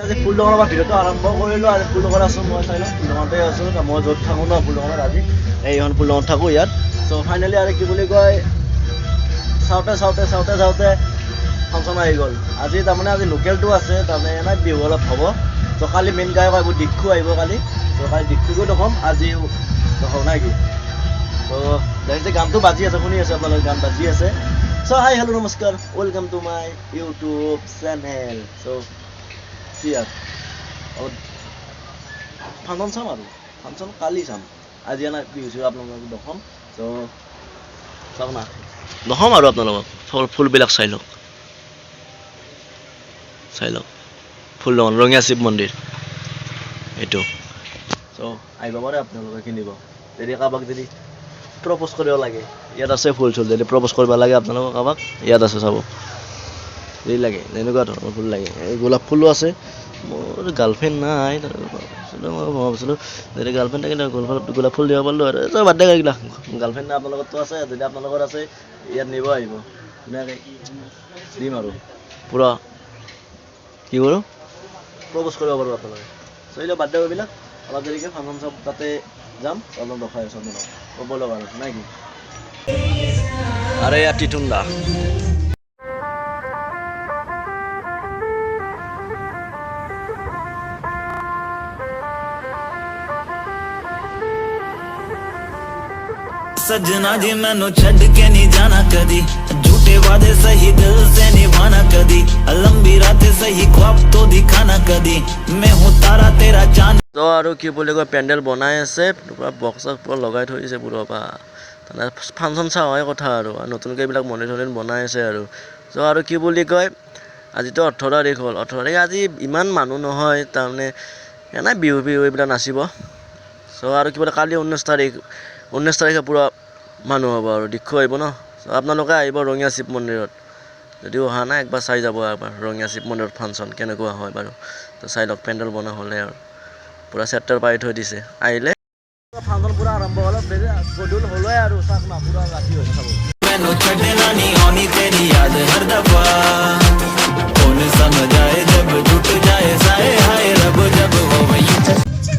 আজি ফুলডঙৰ পৰা ভিডিঅ'টো আৰম্ভ কৰিলোঁ। আজি ফুলডঙত আছোঁ, মই চাই লওঁ ফুলডঙতে আছোঁ। মই য'ত থাকোঁ ন ফুলডঙত আজি এইখন ফুলডঙত থাকোঁ ইয়াত। চ' ফাইনেলি আৰু কি বুলি কয় চাওঁতে ফাংচন আহি গ'ল। আজি তাৰমানে আজি লোকেলটো আছে, তাৰমানে এনেই বিহু অলপ হ'ব। চ' কালি মেইন গায়ক আহিব, দিক্ষু আহিব কালি। চ' কালি দিক্ষুকো দেখাম, আজিও দেখাম নাই কি। চ' দেখিছে গানটো বাজি আছে, শুনি আছে আপোনালোকে, গান বাজি আছে। চ' হাই হেল্ল' নমস্কাৰ, welcome to my YouTube channel. So' কি আৰু ফাংচন চাম আৰু ফাংচন কালি চাম, আজি এনে বিহু চিহু আপোনালোকক দেখাম। চ' চাওক না, দেখাম আৰু আপোনালোকক ফুলবিলাক চাই লওক ফুলডঙৰ ৰঙীয়া শিৱ মন্দিৰ এইটো। চ' আহিব পাৰে আপোনালোকে কিনিব, যদি কাৰোবাক যদি প্ৰপ'জ কৰিব লাগে ইয়াত আছে। ফুল চুল যদি প্ৰপ'জ কৰিব লাগে আপোনালোকক কাৰোবাক, ইয়াত আছে চাব। যদি লাগে এনেকুৱা ধৰণৰ ফুল লাগে, এই গোলাপ ফুলো আছে। মোৰ গাৰ্লফ্ৰেণ্ড নাই, মই ভাবিছিলোঁ যদি গাৰ্লফ্ৰেণ্ড থাকে গোলাপ ফুল দিব পাৰিলোঁ আৰু। বাদ দে এইগিলা, গাৰ্লফ্ৰেণ্ড নাই আপোনালোকৰতো আছে। যদি আপোনালোকৰ আছে ইয়াত নিব আহিব, ধুনীয়াকৈ দিম আৰু পূৰা কি কৰোঁ প্ৰপ'জ কৰিব পাৰোঁ আপোনালোকে। চলিলেও বাদ দে এইবিলাক, অলপ দেৰিকৈ ফাংচন চাম, তাতে যাম। অলপ দেখাই আছোঁ আপোনালোকক, ক'ব লগা আৰু নাই কি। আৰু ইয়াত টিটুন্দা सजना जी मैनू छड़ के नहीं जाना कदी, झूठे वादे सही दिल से निभाना कदी, लंबी रातें सही ख्वाब तो दिखाना कदी, मैं हूँ तारा तेरा चांद। তো আৰু কি বুলি কয়, পেণ্ডেল বনাই আছে, পূৰা বক্স চক্স পূৰা লগাই থৈ দিছে পূৰা পৰা। তাৰমানে ফাংচন চাওঁ হয় কথা আৰু নতুনকৈ এইবিলাক মন্দিৰ চন্দিৰ বনাই আছে আৰু। তো আৰু কি বুলি কয়, আজিতো 18 তাৰিখ হ'ল। 18 তাৰিখ আজি ইমান মানুহ নহয়, তাৰমানে এনেই বিহু এইবিলাক নাচিব। চ' আৰু কিবা কালি 19 তাৰিখে পূৰা মানুহ হ'ব আৰু দিক্ষু আহিব ন। চ' আপোনালোকে আহিব ৰঙীয়া শিৱ মন্দিৰত, যদিও অহা নাই একবাৰ চাই যাব এবাৰ ৰঙীয়া শিৱ মন্দিৰত ফাংচন কেনেকুৱা হয় বাৰু। তো চাই লওক, পেণ্ডেল বনোৱা হ'লে আৰু পূৰা চেপ্টাৰ পাৰি থৈ দিছে। আহিলে ফাংচন পূৰা আৰম্ভ হ'ল, গধূল হ'লে আৰু চাওক না, পূৰা ৰাতি হৈ চাব।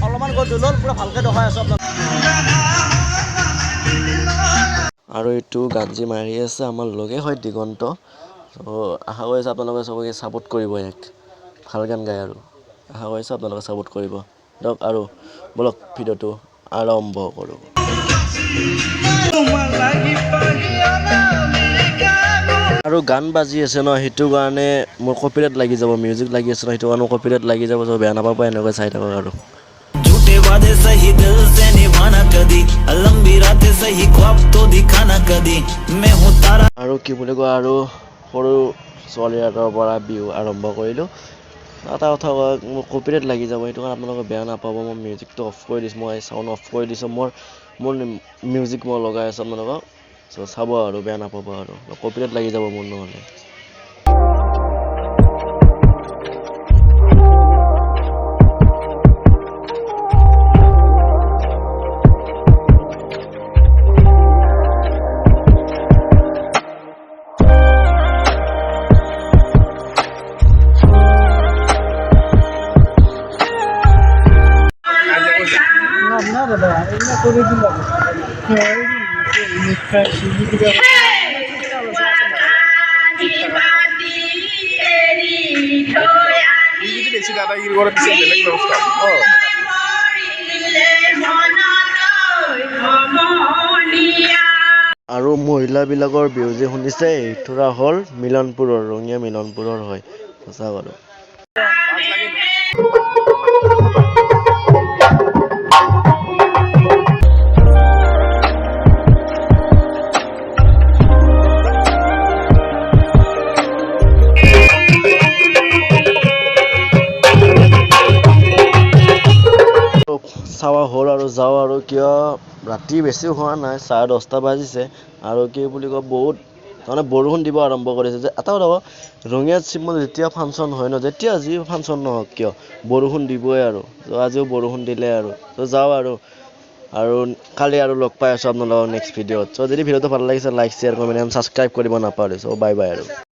অলপমান গধূল হ'ল, পূৰা ভালকৈ দেখাই আছোঁ আপোনাক। আৰু এইটো গাঞ্জি মাৰি আছে আমাৰ লগে হয় দিগন্ত। চ' আশা কৰিছোঁ আপোনালোকে চবকে ছাপোৰ্ট কৰিব, এক ভাল গান গায় আৰু আশা কৰিছোঁ আপোনালোকে ছাপোৰ্ট কৰিব দিয়ক। আৰু বলক ভিডিঅ'টো আৰম্ভ কৰোঁ। আৰু গান বাজি আছে ন, সেইটো কাৰণে মোৰ কপিৰাইট লাগি যাব। মিউজিক লাগি আছে ন, সেইটো কাৰণে কপিৰাইট লাগি যাব। চ' বেয়া নাপাব, এনেকৈ চাই থাকক আৰু। झूठे वादे सही दिल से निभाना कदी, लंबी रातें सही ख्वाब तो दिखाना कदी, मैं हूँ तारा। আৰু কি বুলি কয়, আৰু সৰু ছোৱালী এটাৰ পৰা বিহু আৰম্ভ কৰিলোঁ। এটা কথা কয়, মোৰ কপিৰাইট লাগি যাব, সেইটো কাৰণে আপোনালোকে বেয়া নাপাব। মই মিউজিকটো অফ কৰি দিছোঁ, মই চাউণ্ড অফ কৰি দিছোঁ। মোৰ মিউজিক মই লগাই আছোঁ আপোনালোকক। চ' চাব আৰু বেয়া নাপাব আৰু, কপিৰাইট লাগি যাব মোৰ নহ'লে। বেশি দাদাগিৰি কৰে পিছিয়ে বেলেগ ব্যবস্থা। আৰু মহিলাবিলাকৰ বিহু যে শুনিছে, এইটোৰা হ'ল মিলনপুৰৰ, ৰঙীয়া মিলনপুৰৰ হয়। সঁচা বাৰু। চাৱা হ'ল আৰু যাওঁ আৰু, কিয় ৰাতি বেছি হোৱা নাই, 10:30 বাজিছে। আৰু কি বুলি কয়, বহুত তাৰমানে বৰষুণ দিব আৰম্ভ কৰিছে। যে এটা কথা ৰঙীয়া শিৱ মন্দিৰ যেতিয়া ফাংচন হয় ন, যেতিয়া যি ফাংচন নহওক কিয় বৰষুণ দিবই আৰু। আজিও বৰষুণ দিলে আৰু। ত' যাওঁ আৰু কালি আৰু লগ পাই আছোঁ আপোনালোকক নেক্সট ভিডিঅ'ত। চ' যদি ভিডিঅ'টো ভাল লাগিছে like share comment and subscribe কৰিব নাপাহৰিব। চ' বাই বাই আৰু।